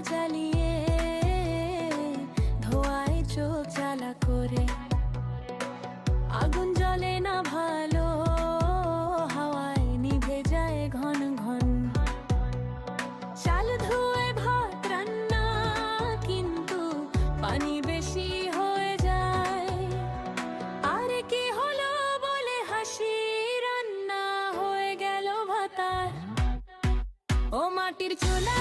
জ্বালিয়ে ধোঁয়ায় চোখ জ্বালা করে। আগুন জ্বলে না ভালো, হাওয়ায় নিভে যায় ঘন ঘন। চাল ধুয়ে ভাত রান্না, কিন্তু পানি বেশি হয়ে যায়। আরে কি হলো বলে হাসি, রান্না হয়ে গেল ভাতার। ও মাটির চুলা